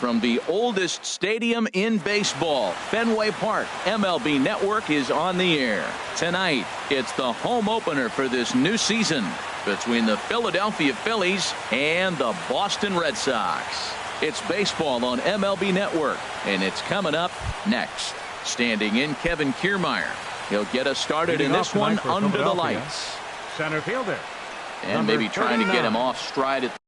from the oldest stadium in baseball, Fenway Park. MLB Network is on the air. Tonight, it's the home opener for this new season between the Philadelphia Phillies and the Boston Red Sox. It's baseball on MLB Network, and it's coming up next. Standing in, Kevin Kiermaier. He'll get us started in this one under the lights. Center fielder. And maybe trying to get him off stride at the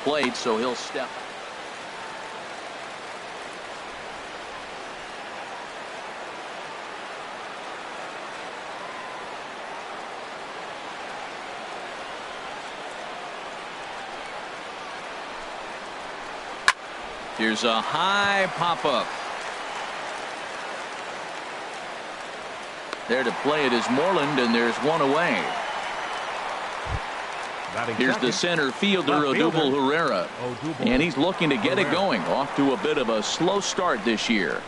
plate, so he'll step. Here's a high pop-up. There to play it is Moreland, and there's one away. Here's the center fielder, Odubel Herrera. And he's looking to get it going. Off to a bit of a slow start this year.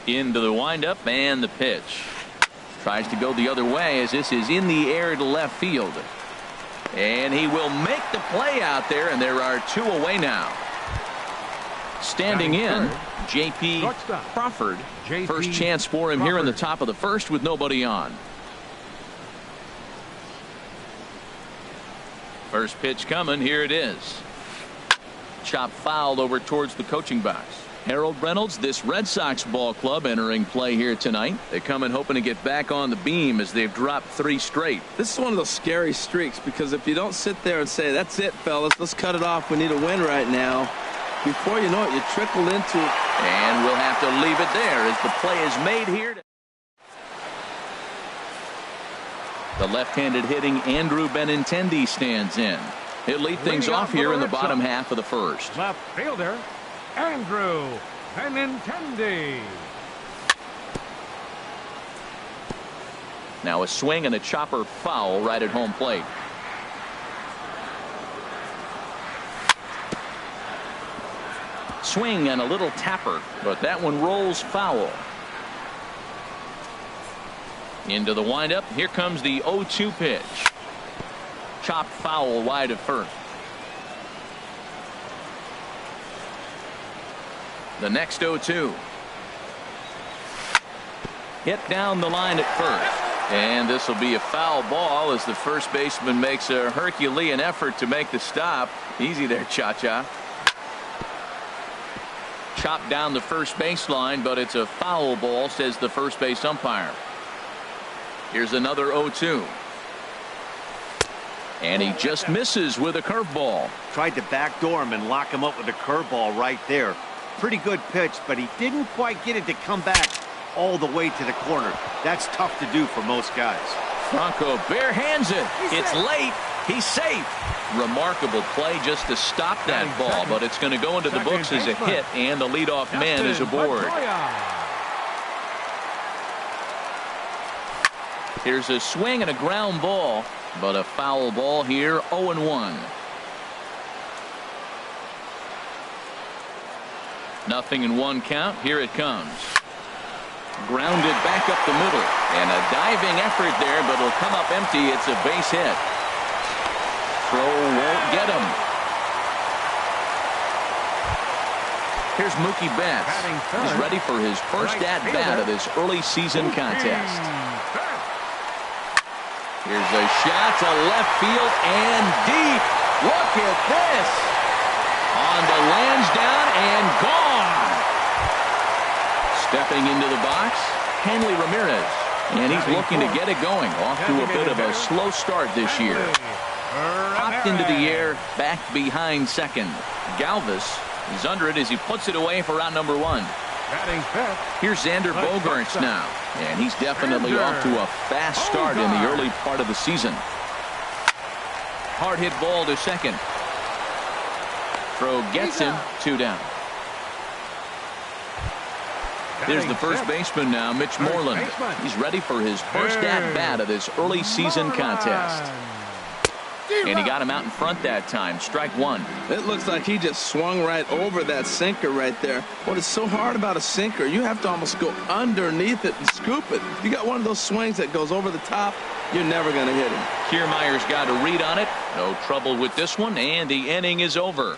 Into the windup and the pitch. Tries to go the other way as this is in the air to left field. And he will make the play out there, and there are two away now. Standing in, J.P. Crawford. First chance for him here in the top of the first with nobody on. First pitch coming. Here it is. Chop fouled over towards the coaching box. Harold Reynolds, this Red Sox ball club entering play here tonight. They come in hoping to get back on the beam as they've dropped 3 straight. This is one of those scary streaks, because if you don't sit there and say, that's it, fellas, let's cut it off, we need a win right now, before you know it, you trickle into it. And we'll have to leave it there as the play is made here. The left-handed hitting Andrew Benintendi stands in. He'll lead things off here in the bottom half of the first. Left fielder, Andrew Benintendi. Now a swing and a chopper foul right at home plate. Swing and a little tapper, but that one rolls foul. Into the windup. Here comes the 0-2 pitch. Chopped foul wide of first. The next 0-2. Hit down the line at first. And this will be a foul ball as the first baseman makes a Herculean effort to make the stop. Easy there, Cha-Cha. Chopped down the first baseline, but it's a foul ball, says the first base umpire. Here's another 0-2. And he just misses with a curveball. Tried to backdoor him and lock him up with a curveball right there. Pretty good pitch, but he didn't quite get it to come back all the way to the corner. That's tough to do for most guys. Franco barehands it. It's late. He's safe. Remarkable play just to stop that ball, but it's going to go into the books as a hit, and the leadoff man is aboard. Here's a swing and a ground ball, but a foul ball here, 0-1. Nothing in one count. Here it comes. Grounded back up the middle, and a diving effort there, but it'll come up empty. It's a base hit. Throw won't get him. Here's Mookie Betts. He's ready for his first at-bat of this early season contest. Here's a shot to left field and deep. Look at this. On the Lansdowne and gone. Stepping into the box, Hanley Ramirez. And he's looking to get it going. Off to a bit of a slow start this year. Popped into the air, back behind second. Galvis is under it as he puts it away for out number 1. Here's Xander Bogaerts now, and he's definitely off to a fast start in the early part of the season. Hard hit ball to second. Throw gets him, 2 down. There's the first baseman now, Mitch Moreland. He's ready for his first at-bat of this early season contest. And he got him out in front that time. Strike one. It looks like he just swung right over that sinker right there. What is so hard about a sinker, you have to almost go underneath it and scoop it. If you got one of those swings that goes over the top, you're never going to hit him. Kiermaier's got a read on it. No trouble with this one, and the inning is over.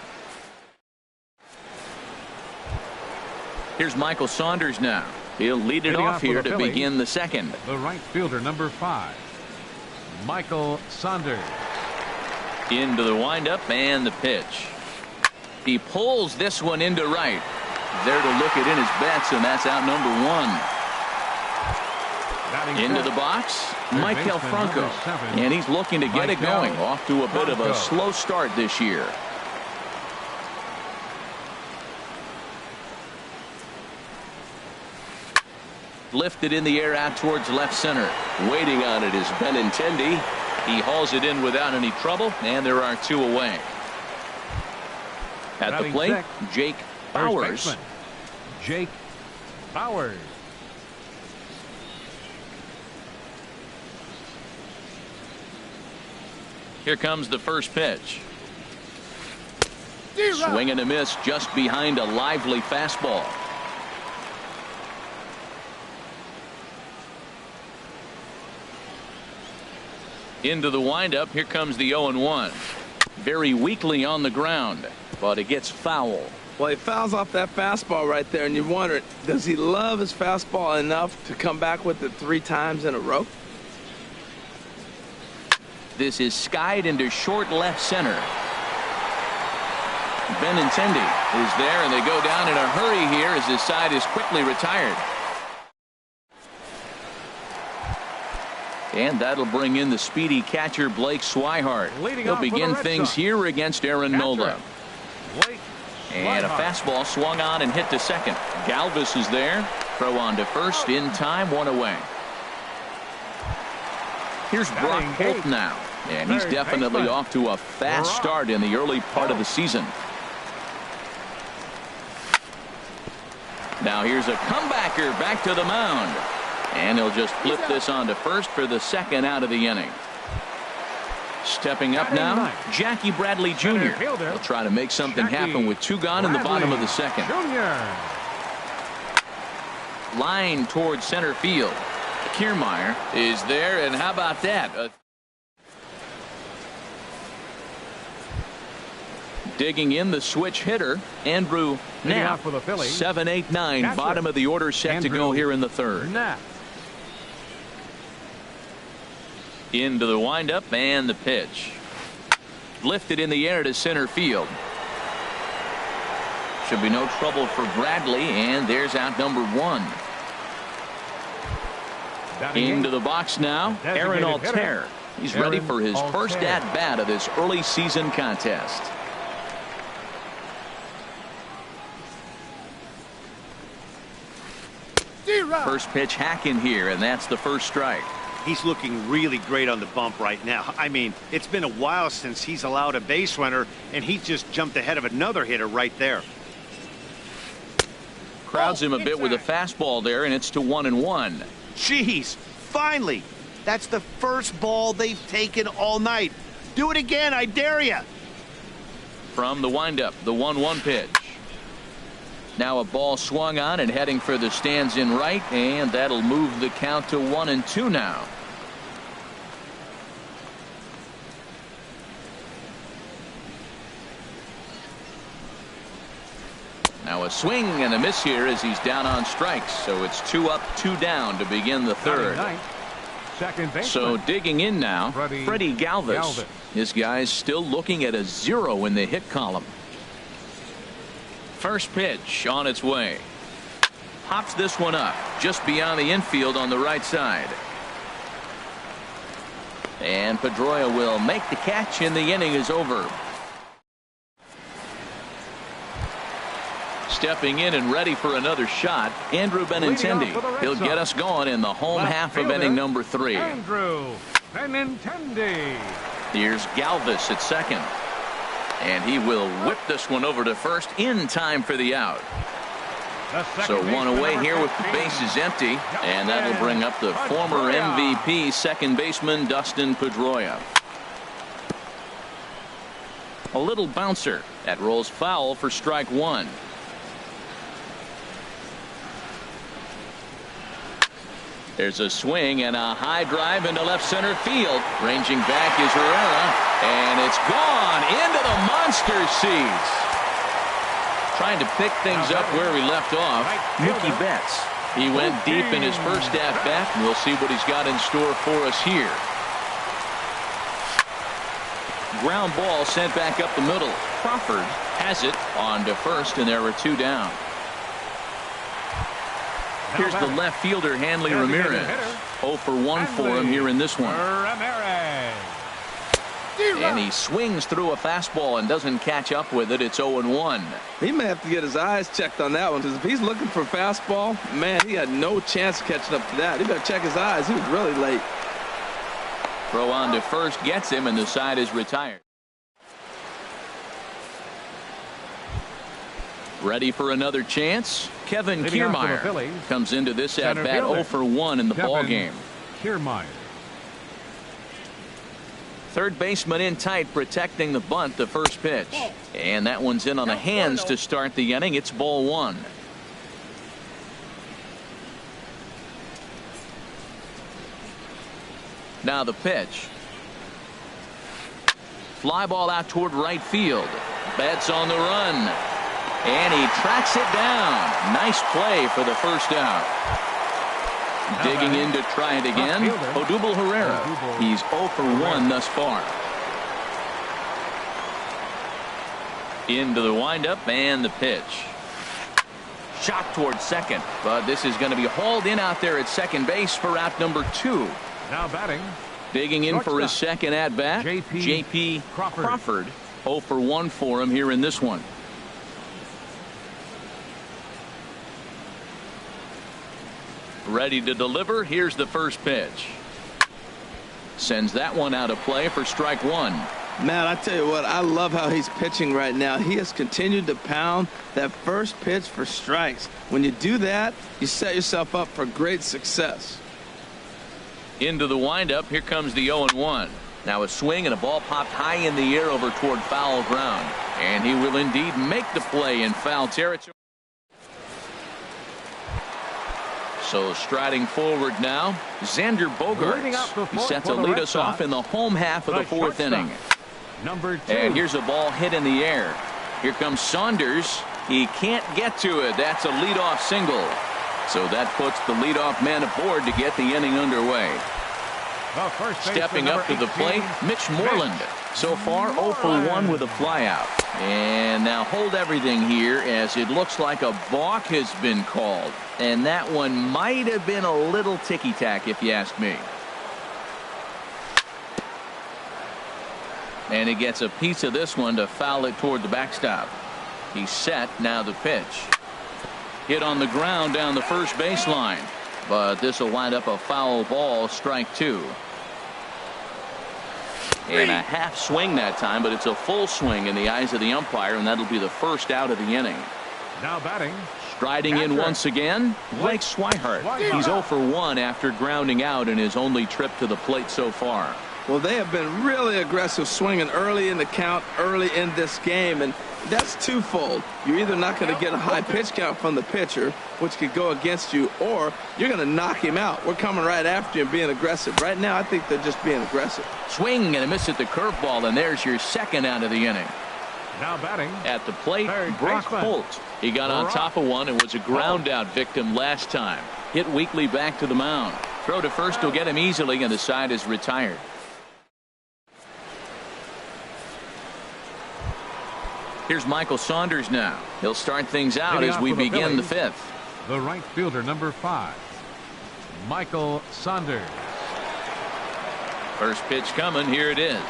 Here's Michael Saunders now. He'll lead it off here to begin the second. The right fielder, number 5, Michael Saunders. Into the windup and the pitch. He pulls this one into right. There to look it in his bets, and that's out number 1. Into the box, Maikel Franco. And he's looking to get it going. Off to a bit of a slow start this year. Lifted in the air out towards left center. Waiting on it is Benintendi. He hauls it in without any trouble, and there are 2 away. At the plate, Jake Bauers. Jake Bauers. Here comes the first pitch. Swing and a miss just behind a lively fastball. Into the windup. Here comes the 0-1. Very weakly on the ground, but it gets foul. Well, he fouls off that fastball right there, and you wonder, does he love his fastball enough to come back with it 3 times in a row? This is skied into short left center. Benintendi is there, and they go down in a hurry here as his side is quickly retired. And that'll bring in the speedy catcher Blake Swihart. He'll begin things here against Aaron Nola. And a fastball swung on and hit to second. Galvis is there. Throw on to first in time, 1 away. Here's Brock Holt now. And he's definitely off to a fast start in the early part of the season. Now here's a comebacker back to the mound. And he'll just flip this on to first for the second out of the inning. Stepping up now, Jackie Bradley Jr. He'll try to make something happen with 2 gone in the bottom of the second. Line towards center field. Kiermaier is there, and how about that? Digging in the switch hitter, Andrew Knapp. 7, 8, 9, bottom of the order set to go here in the third. Into the windup and the pitch. Lifted in the air to center field. Should be no trouble for Bradley, and there's out number 1. Into the box now, Aaron Altair. He's ready for his first at-bat of this early season contest. First pitch hacking here, and that's the first strike. He's looking really great on the bump right now. I mean, it's been a while since he's allowed a base runner, and he just jumped ahead of another hitter right there. Crowds him a bit with a fastball there, and it's to 1-1. Jeez, finally. That's the first ball they've taken all night. Do it again, I dare you. From the windup, the 1-1 pitch. Now a ball swung on and heading for the stands in right, and that'll move the count to 1-2 now. Now a swing and a miss here as he's down on strikes, so it's 2 up, 2 down to begin the third. So digging in now, Freddie Galvis. This guy's still looking at a 0 in the hit column. First pitch on its way. Pops this one up just beyond the infield on the right side. And Pedroia will make the catch, and the inning is over. Stepping in and ready for another shot, Andrew Benintendi. He'll get us going in the home half of inning number 3. Andrew Benintendi. Here's Galvis at second. And he will whip this one over to first in time for the out. So 1 away here with the bases empty, and that'll bring up the former MVP second baseman Dustin Pedroia. A little bouncer. That rolls foul for strike one. There's a swing and a high drive into left center field. Ranging back is Herrera, and it's gone into the monster seats. Trying to pick things up where we left off, Mookie Betts. He went deep in his first at-bat, and we'll see what he's got in store for us here. Ground ball sent back up the middle. Crawford has it on to first, and there were two down. Here's the left fielder, Hanley Ramirez. 0 for 1 for him here in this one. And he swings through a fastball and doesn't catch up with it. It's 0-1. He may have to get his eyes checked on that one, because if he's looking for a fastball, man, he had no chance of catching up to that. He better check his eyes. He was really late. Throw on to first gets him, and the side is retired. Ready for another chance? Kevin Kiermaier comes into this at-bat 0 for 1 in the ball game. Kiermaier. Third baseman in tight, protecting the bunt, the first pitch. And that one's in on the hands to start the inning. It's ball one. Now the pitch. Fly ball out toward right field. Betts on the run. And he tracks it down. Nice play for the first out. Digging in to try it again. Dbl Herrera. He's 0 for 1 thus far. Into the windup and the pitch. Shot towards second. But this is going to be hauled in out there at second base for out number 2. Now batting. Digging in for his second at bat. J.P. Crawford. 0 for 1 for him here in this one. Ready to deliver. Here's the first pitch. Sends that one out of play for strike one. Man, I tell you what, I love how he's pitching right now. He has continued to pound that first pitch for strikes. When you do that, you set yourself up for great success. Into the windup. Here comes the 0-1. Now a swing and a ball popped high in the air over toward foul ground. And he will indeed make the play in foul territory. So striding forward now, Xander Bogaerts. He's set to lead us off in the home half of the fourth inning. Number 2. And here's a ball hit in the air. Here comes Saunders. He can't get to it. That's a leadoff single. So that puts the leadoff man aboard to get the inning underway. Stepping up to the plate, Mitch Moreland. So far 0 for 1 with a flyout. And now hold everything here, as it looks like a balk has been called. And that one might have been a little ticky-tack, if you ask me. And he gets a piece of this one to foul it toward the backstop. He's set. Now the pitch. Hit on the ground down the first baseline. But this will wind up a foul ball, strike two. And a half swing that time, but it's a full swing in the eyes of the umpire, and that'll be the first out of the inning. Now batting. Striding in once again, Blake Swihart. He's 0 for 1 after grounding out in his only trip to the plate so far. Well, they have been really aggressive swinging early in the count, early in this game, and that's twofold. You're either not going to get a high pitch count from the pitcher, which could go against you, or you're going to knock him out. We're coming right after you and being aggressive. Right now, I think they're just being aggressive. Swing and a miss at the curveball, and there's your second out of the inning. Now batting. At the plate, Brock Holt. He got on top of one and was a ground out victim last time. Hit weakly back to the mound. Throw to first will get him easily, and the side is retired. Here's Michael Saunders now. He'll start things out as we begin the fifth. The right fielder, number 5, Michael Saunders. First pitch coming. Here it is.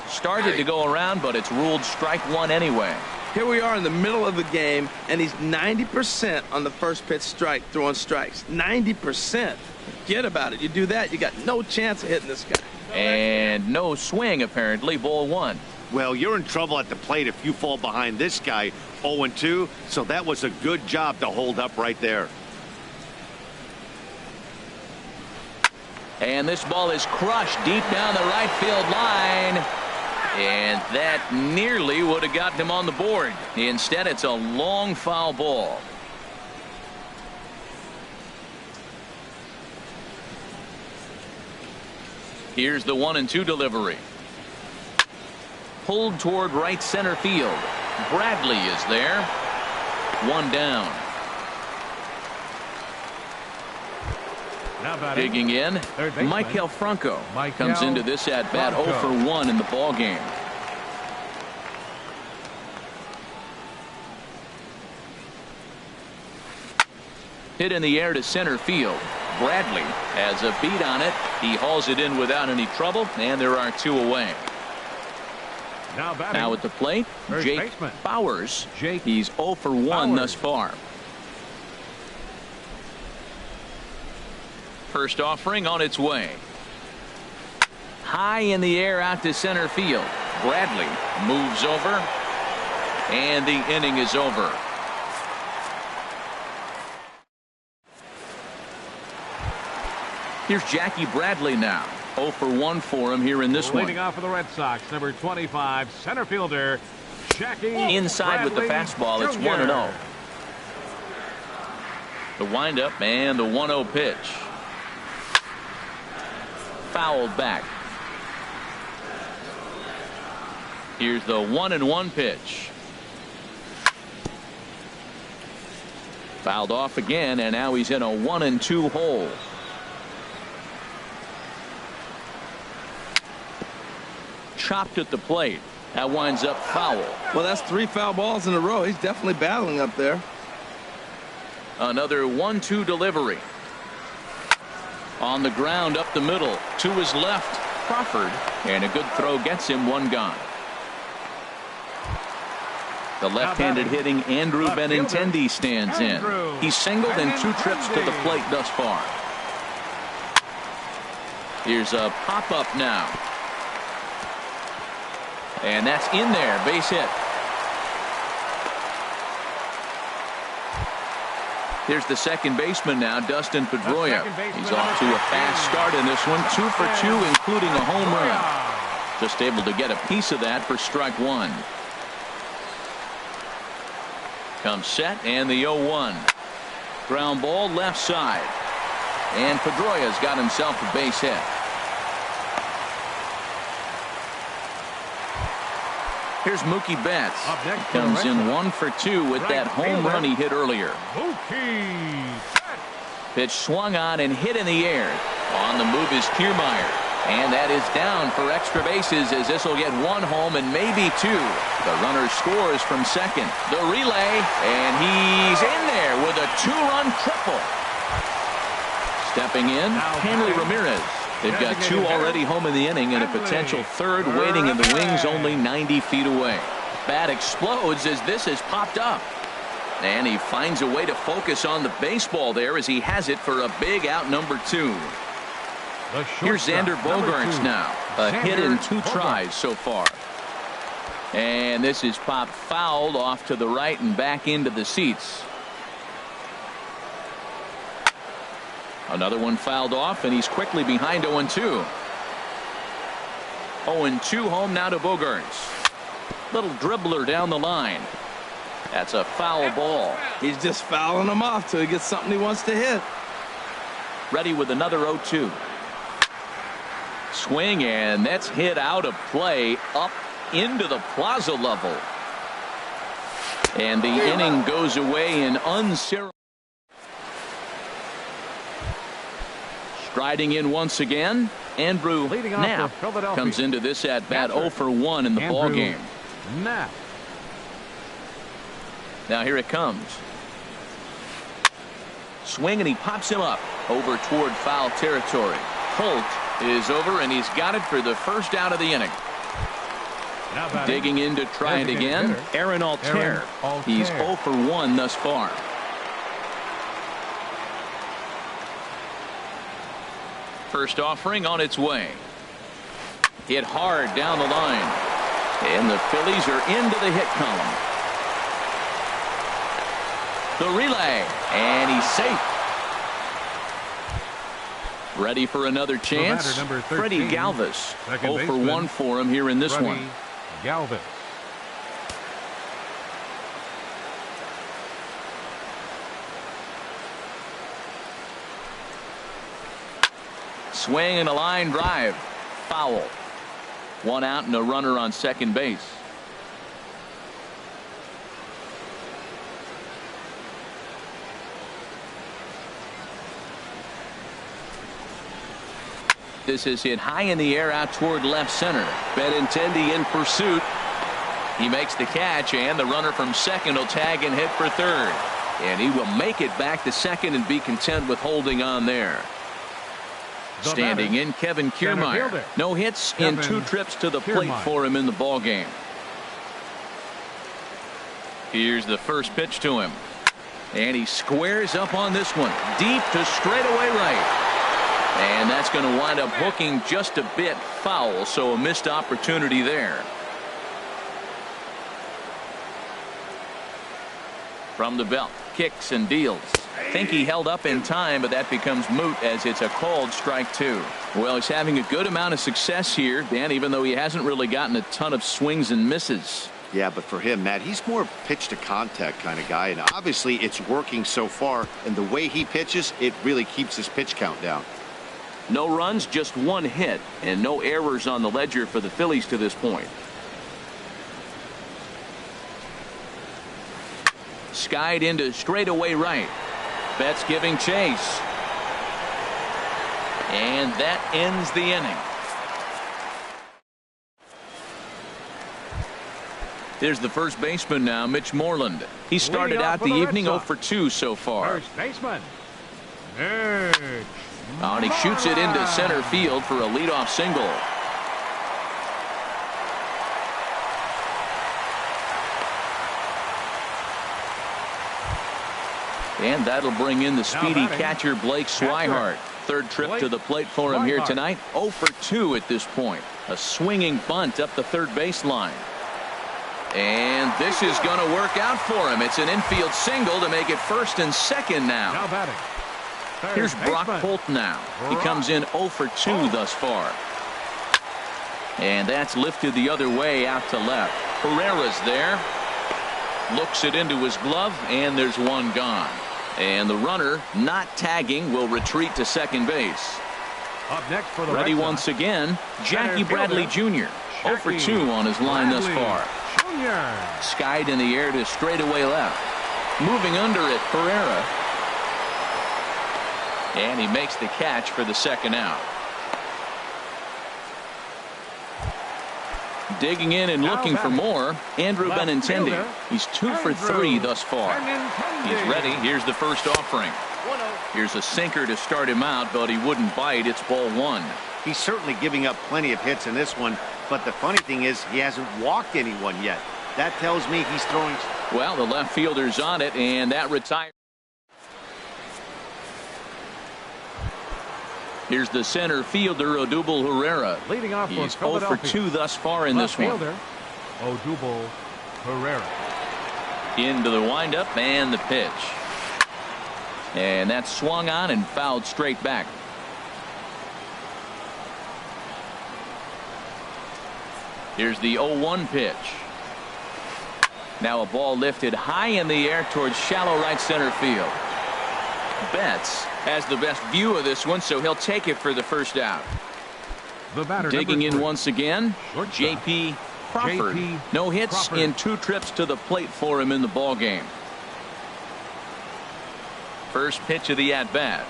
Started to go around, but it's ruled strike one anyway. Here we are in the middle of the game, and he's 90% on the first pitch strike, throwing strikes. 90%. Forget about it. You do that, you got no chance of hitting this guy. And no swing, apparently. Ball one. Well, you're in trouble at the plate if you fall behind this guy 0-2, so that was a good job to hold up right there. And this ball is crushed deep down the right field line. And that nearly would have gotten him on the board. Instead, it's a long foul ball. Here's the 1-2 delivery. Pulled toward right center field. Bradley is there. One down. Digging in, Michael Franco comes into this at bat 0 for 1 in the ball game. Hit in the air to center field. Bradley has a beat on it. He hauls it in without any trouble, and there are 2 away. Now at the plate, Jake Bauers. He's 0 for 1 thus far. First offering on its way. High in the air out to center field. Bradley moves over, and the inning is over. Here's Jackie Bradley now. 0 for 1 for him here in this one. Leading off for the Red Sox, number 25, center fielder Jackie Inside Bradley with the fastball, it's Jr. 1-0. The windup and the 1-0 pitch. Fouled back. Here's the 1-1 pitch. Fouled off again, and now he's in a 1-2 hole. Chopped at the plate. That winds up foul. Well, that's 3 foul balls in a row. He's definitely battling up there. Another 1-2 delivery. On the ground up the middle to his left. Crawford, and a good throw gets him 1 gone. The left-handed hitting Andrew Benintendi stands in. He's singled in 2 trips to the plate thus far. Here's a pop-up now. And that's in there. Base hit. Here's the second baseman now, Dustin Pedroia. He's off to a fast start in this one. 2 for 2, including a home run. Just able to get a piece of that for strike 1. Comes set, and the 0-1. Ground ball left side. And Pedroia's got himself a base hit. Here's Mookie Betts. Comes in 1 for 2 with that home run he hit earlier. Pitch swung on and hit in the air. On the move is Kiermaier. And that is down for extra bases, as this will get 1 home and maybe 2. The runner scores from second. The relay, and he's in there with a 2-run triple. Stepping in, Hanley Ramirez. They've got 2 already home in the inning and a potential 3rd waiting in the wings only 90 feet away. Bat explodes as this has popped up. And he finds a way to focus on the baseball there as he has it for a big out number 2. Here's Xander Bogaerts now. A hit in 2 tries so far. And this is popped fouled off to the right and back into the seats. Another one fouled off, and he's quickly behind 0-2. 0-2 home now to Bogaerts. Little dribbler down the line. That's a foul ball. He's just fouling them off till he gets something he wants to hit. Ready with another 0-2. Swing, and that's hit out of play up into the plaza level. And the inning goes away in unceremonious. Striding in once again, Andrew Knapp comes into this at bat 0 for 1 in the ball game. Now here it comes. Swing, and he pops him up over toward foul territory. Holt is over, and he's got it for the first out of the inning. Digging in to try it again, Aaron Altair. He's 0 for 1 thus far. First offering on its way. Hit hard down the line. And the Phillies are into the hit column. The relay. And he's safe. Ready for another chance. Freddie Galvis. 0 for 1 for him here in this one. Galvis. Swing and a line drive. Foul. One out and a runner on second base. This is hit high in the air out toward left center. Benintendi in pursuit. He makes the catch, and the runner from second will tag and hit for third. And he will make it back to second and be content with holding on there. Standing in, Kevin Kiermaier. No hits in 2 trips to the plate for him in the ball game. Here's the first pitch to him. And he squares up on this one. Deep to straightaway right. And that's going to wind up hooking just a bit foul, so a missed opportunity there. From the belt, kicks and deals. Think he held up in time, but that becomes moot as it's a called strike 2. Well, he's having a good amount of success here, Dan, even though he hasn't really gotten a ton of swings and misses. Yeah, but for him, Matt, he's more pitch to contact kind of guy, and obviously it's working so far, and the way he pitches, it really keeps his pitch count down. No runs, just 1 hit, and no errors on the ledger for the Phillies to this point. Skied into straightaway right. Betts giving chase. And that ends the inning. There's the first baseman now, Mitch Moreland. He started out the evening 0 for 2 so far. First baseman, Mitch. And he shoots it into center field for a leadoff single. And that'll bring in the speedy catcher Blake Swihart. Third trip to the plate for him here tonight. 0 for 2 at this point. A swinging bunt up the third baseline. And this is going to work out for him. It's an infield single to make it first and second now. Now batting. Here's Brock Holt now. He comes in 0 for 2 thus far. And that's lifted the other way out to left. Herrera's there. Looks it into his glove, and there's one gone. And the runner, not tagging, will retreat to second base. Up next for the ready once again, Jackie Bradley Jr. 0 for 2 on his line thus far. Skied in the air to straightaway left. Moving under it, Herrera. And he makes the catch for the second out. Digging in and looking for more, Andrew Benintendi. He's 2 for 3 thus far. He's ready. Here's the first offering. Here's a sinker to start him out, but he wouldn't bite. It's ball 1. He's certainly giving up plenty of hits in this one, but the funny thing is he hasn't walked anyone yet. That tells me he's throwing. Well, the left fielder's on it, and that retires. Here's the center fielder, Odubel Herrera. Leading off, he's 0 for 2 thus far in this one. Odubel Herrera. Into the windup and the pitch. And that's swung on and fouled straight back. Here's the 0-1 pitch. Now a ball lifted high in the air towards shallow right center field. Betts has the best view of this one, so he'll take it for the first out. The batter, digging in 3. once again, J.P. Crawford. No hits in 2 trips to the plate for him in the ball game. First pitch of the at-bat.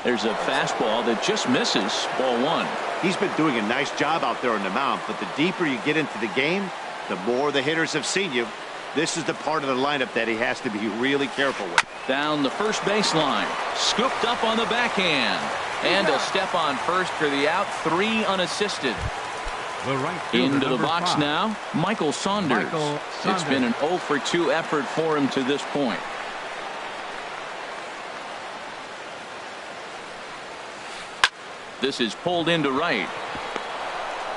There's a fastball that just misses. Ball 1. He's been doing a nice job out there on the mound, but the deeper you get into the game, the more the hitters have seen you. This is the part of the lineup that he has to be really careful with. Down the first baseline. Scooped up on the backhand. And he'll step on first for the out. 3 unassisted. The right fielder, into the box 5. now, Michael Saunders. It's been an 0 for 2 effort for him to this point. This is pulled into right.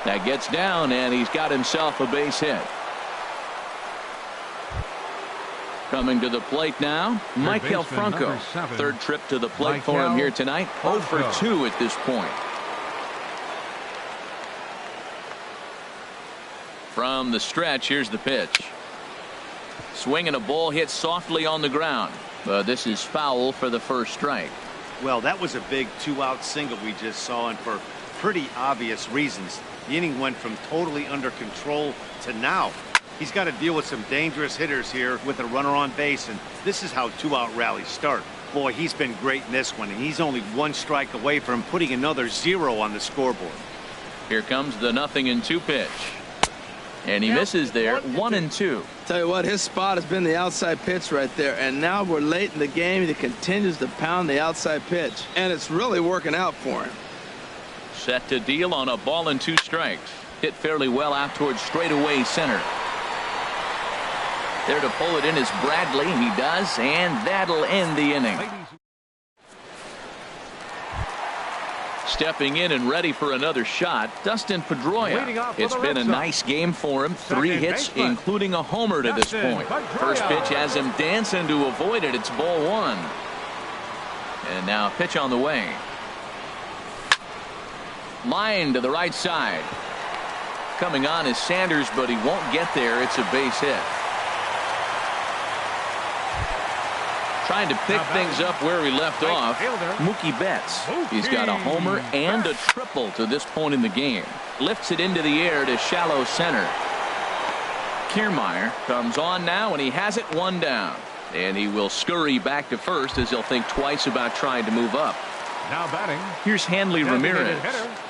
That gets down, and he's got himself a base hit. Coming to the plate now, Maikel Franco. 3rd trip to the plate for him here tonight. 0 for 2 at this point. From the stretch, here's the pitch. Swing and a ball hit softly on the ground, but this is foul for the first strike. Well, that was a big 2-out single we just saw, and for pretty obvious reasons. The inning went from totally under control to now. He's got to deal with some dangerous hitters here with a runner on base, and this is how 2-out rallies start. Boy, he's been great in this one, and he's only 1 strike away from putting another 0 on the scoreboard. Here comes the 0-2 pitch. And he misses there. 1-2. Tell you what, his spot has been the outside pitch right there, and now we're late in the game. He continues to pound the outside pitch, and it's really working out for him. Set to deal on a ball and 2 strikes. Hit fairly well out towards straightaway center. There to pull it in is Bradley. He does, and that'll end the inning. Stepping in and ready for another shot, Dustin Pedroia. It's been a nice game for him. 3 hits, including a homer to this point. First pitch has him dancing to avoid it. It's ball 1. And now a pitch on the way. Line to the right side. Coming on is Sanders, but he won't get there. It's a base hit. Trying to pick things up where he left off. Mookie Betts. He's got a homer and a triple to this point in the game. Lifts it into the air to shallow center. Kiermaier comes on now, and he has it 1 down. And he will scurry back to first as he'll think twice about trying to move up. Now batting. Here's Hanley Ramirez.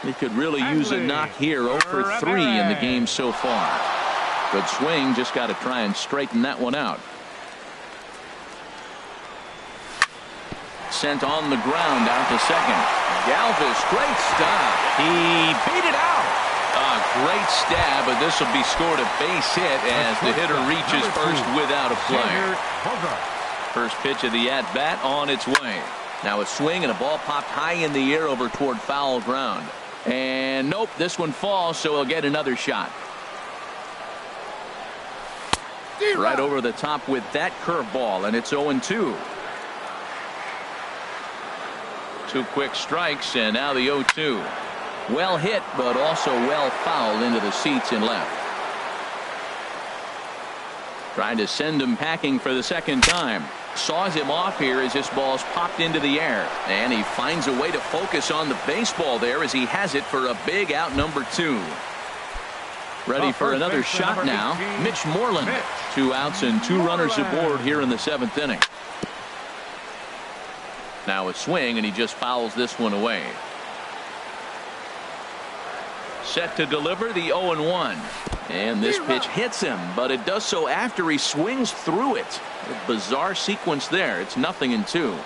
He could really use a knock here. 0 for 3 in the game so far. Good swing. Just got to try and straighten that one out. Sent on the ground out to second. Galvis, great stop. He beat it out. A great stab, but this will be scored a base hit as the hitter reaches first without a play. First pitch of the at-bat on its way. Now a swing and a ball popped high in the air over toward foul ground. And nope, this one falls, so he'll get another shot. Right over the top with that curveball, and it's 0-2. 2 quick strikes, and now the 0-2. Well hit, but also well fouled into the seats in left. Trying to send him packing for the second time. Saws him off here as this ball's popped into the air. And he finds a way to focus on the baseball there as he has it for a big out number 2. Ready for another shot now. Mitch Moreland. 2 outs and 2 runners aboard here in the 7th inning. Now a swing, and he just fouls this one away. Set to deliver the 0-1. And this pitch hits him, but it does so after he swings through it. A bizarre sequence there. It's 0-2.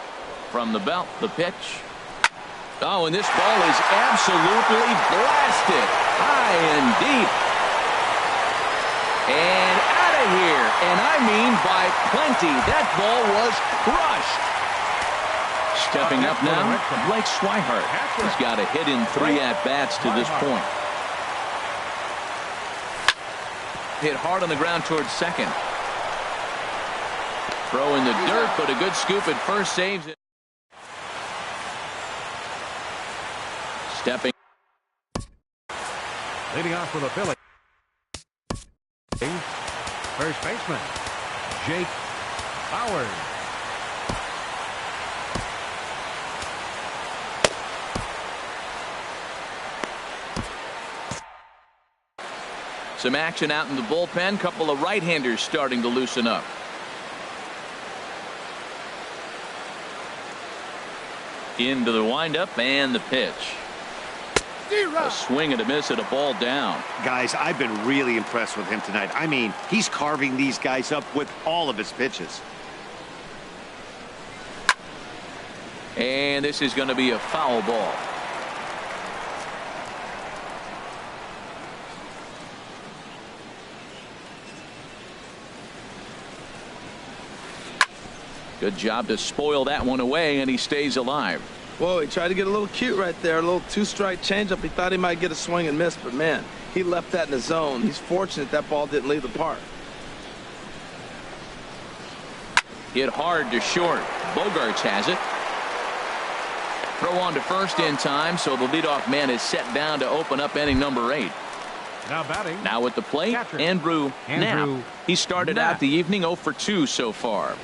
From the belt, the pitch. Oh, and this ball is absolutely blasted. High and deep. And out of here. And I mean by plenty. That ball was crushed. Stepping up now, Blake Swihart. He's got a hit in 3 at-bats to this point. Hit hard on the ground towards second. Throw in the dirt, but a good scoop at first saves it. Stepping. Leading off with a Philly. First baseman, Jake Bauer. Some action out in the bullpen. Couple of right-handers starting to loosen up. Into the windup and the pitch. A swing and a miss at a ball down. Guys, I've been really impressed with him tonight. I mean, he's carving these guys up with all of his pitches. And this is going to be a foul ball. Good job to spoil that one away, and he stays alive. Whoa, he tried to get a little cute right there. A little 2-strike changeup. He thought he might get a swing and miss, but man, he left that in the zone. He's fortunate that ball didn't leave the park. Hit hard to short. Bogarts has it. Throw on to first in time, so the leadoff man is set down to open up inning number 8. Now batting. Now at the plate, Catcher. Andrew Knapp. He started out the evening 0 for 2 so far.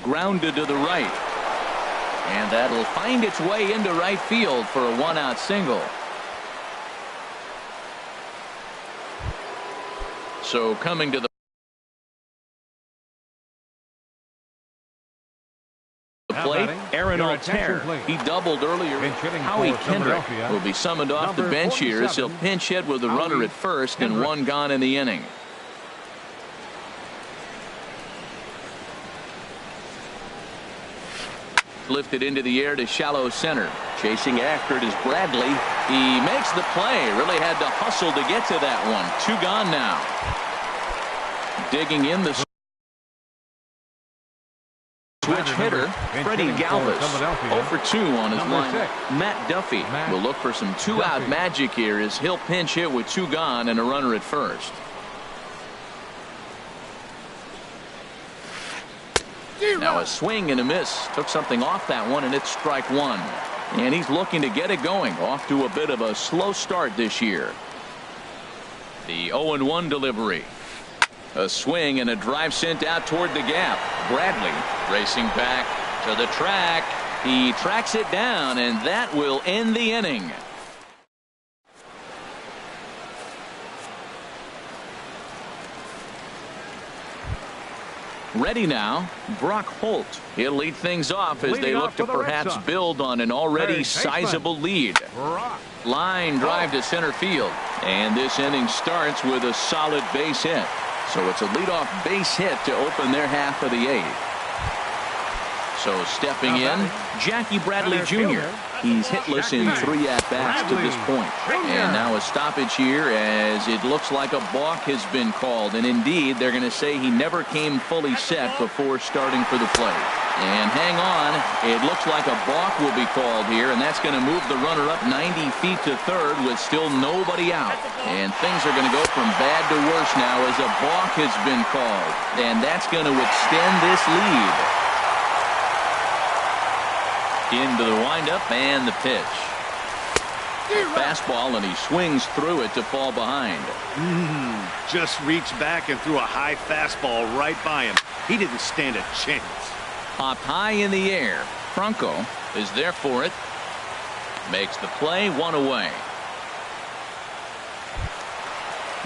Grounded to the right. And that'll find its way into right field for a 1-out single. So coming to the plate, Aaron Altair. He doubled earlier. Howie Kendrick will be summoned off the bench here as he'll pinch hit with the runner at first and 1 gone in the inning. Lifted into the air to shallow center. Chasing after it is Bradley. He makes the play. Really had to hustle to get to that one. 2 gone now. Digging in the switch hitter, Freddie Galvis. 0 for 2 on his line. Matt Duffy will look for some 2-out magic here as he'll pinch hit with 2 gone and a runner at first. Now a swing and a miss. Took something off that one, and it's strike 1. And he's looking to get it going. Off to a bit of a slow start this year. The 0-1 delivery. A swing and a drive sent out toward the gap. Bradley racing back to the track. He tracks it down, and that will end the inning. Ready now, Brock Holt. He'll lead things off as they look to perhaps build on an already sizable lead. Line drive to center field. And this inning starts with a solid base hit. So it's a leadoff base hit to open their half of the 8th. So stepping in, Jackie Bradley Jr. He's hitless in 3 at-bats to this point. And now a stoppage here as it looks like a balk has been called. And indeed, they're going to say he never came fully set before starting for the plate. And hang on, it looks like a balk will be called here, and that's going to move the runner up 90 feet to third with still nobody out. And things are going to go from bad to worse now as a balk has been called. And that's going to extend this lead. Into the windup and the pitch. Fastball, and he swings through it to fall behind. Just reached back and threw a high fastball right by him. He didn't stand a chance. Popped high in the air. Franco is there for it. Makes the play, 1 away.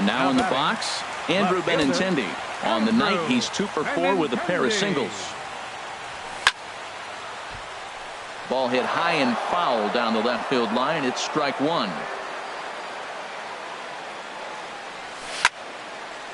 Now in the box, Andrew Benintendi. On the night, he's 2 for 4 with a pair of singles. Ball hit high and foul down the left field line. It's strike 1.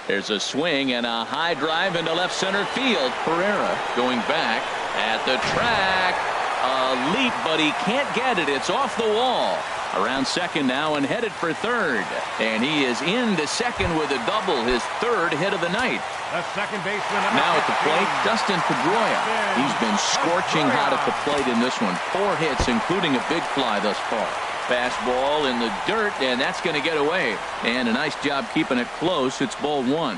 There's a swing and a high drive into left center field. Pereira going back at the track. A leap, but he can't get it. It's off the wall. Around second now and headed for third. And he is into second with a double, his 3rd hit of the night. The second baseman. Now at the plate, Dustin Pedroia. He's been scorching hot at the plate in this one. 4 hits, including a big fly thus far. Fastball in the dirt, and that's going to get away. And a nice job keeping it close. It's ball 1.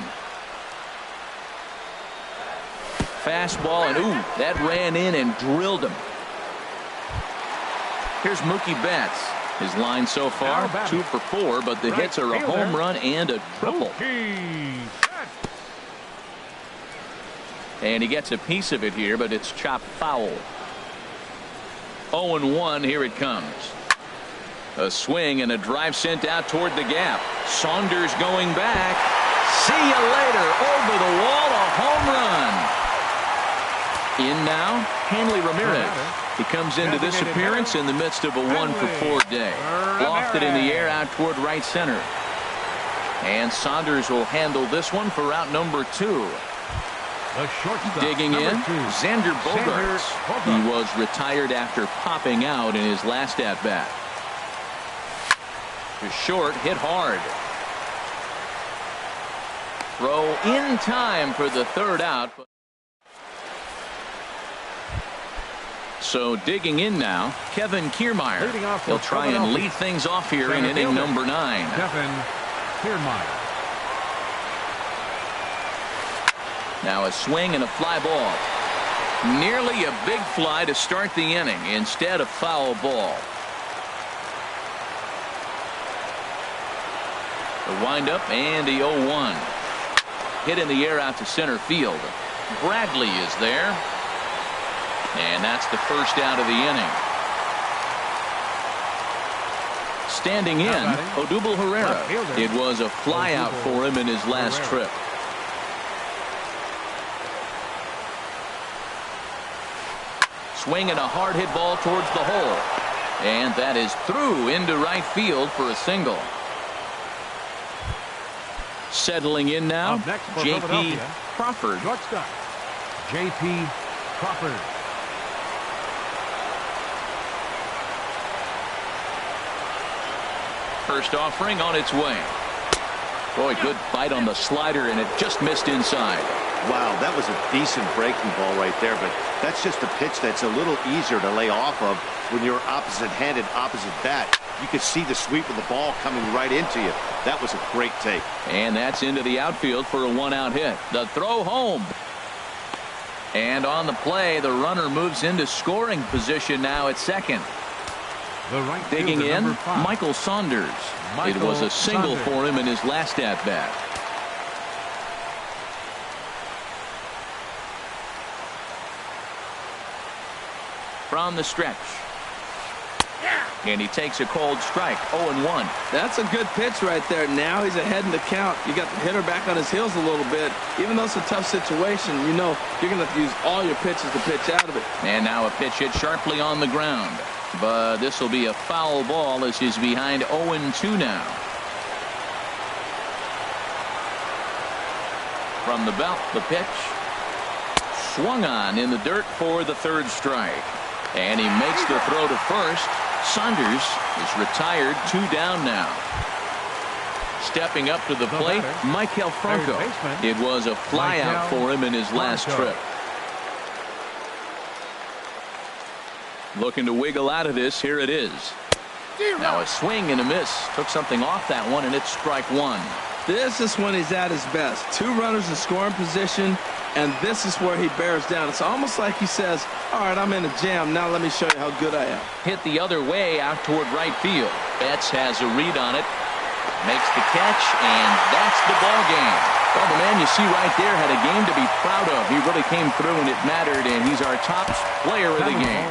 Fastball, and ooh, that ran in and drilled him. Here's Mookie Betts. His line so far, 2 for 4, but the hits are a home run and a triple. And he gets a piece of it here, but it's chopped foul. 0-1, here it comes. A swing and a drive sent out toward the gap. Saunders going back. See you later. Over the wall, a home run. In now, Hanley Ramirez. He comes into this appearance in the midst of a 1 for 4 day. Lofted in the air out toward right center. And Saunders will handle this one for out number 2. Digging in, Xander Bogaerts. He was retired after popping out in his last at-bat. To short, hit hard. Throw in time for the 3rd out. So digging in now, Kevin Kiermaier. He'll try and lead things off here in inning number 9. Kevin Kiermaier. Now a swing and a fly ball. Nearly a big fly to start the inning. Instead, a foul ball. The windup and the 0-1. Hit in the air out to center field. Bradley is there. And that's the first out of the inning. Standing in, Odubel Herrera. It was a flyout for him in his last trip. Swinging a hard hit ball towards the hole. And that is through into right field for a single. Settling in now, J.P. Crawford. Shortstop, J.P. Crawford. First offering on its way. Boy, good bite on the slider, and it just missed inside. Wow, that was a decent breaking ball right there, but that's just a pitch that's a little easier to lay off of when you're opposite-handed, opposite bat. You could see the sweep of the ball coming right into you. That was a great take. And that's into the outfield for a one-out hit. The throw home. And on the play, the runner moves into scoring position now at second. The right Digging fielder, in, number 5. Michael Saunders. It was a single for him in his last at-bat. From the stretch. And he takes a cold strike, 0-1. That's a good pitch right there. Now he's ahead in the count. You got the hitter back on his heels a little bit. Even though it's a tough situation, you know you're going to have to use all your pitches to pitch out of it. And now a pitch hit sharply on the ground. But this will be a foul ball as he's behind 0-2 now. From the belt, the pitch. Swung on in the dirt for the third strike. And he makes the throw to first. Saunders is retired, 2 down now. Stepping up to the plate, Maikel Franco. It was a flyout for him in his last trip. Looking to wiggle out of this. Here it is. Now a swing and a miss. Took something off that one, and it's strike 1. This is when he's at his best. 2 runners in scoring position, and this is where he bears down. It's almost like he says, all right, I'm in a jam. Now let me show you how good I am. Hit the other way out toward right field. Betts has a read on it. Makes the catch, and that's the ball game. Well, the man you see right there had a game to be proud of. He really came through, and it mattered, and he's our top player of the game.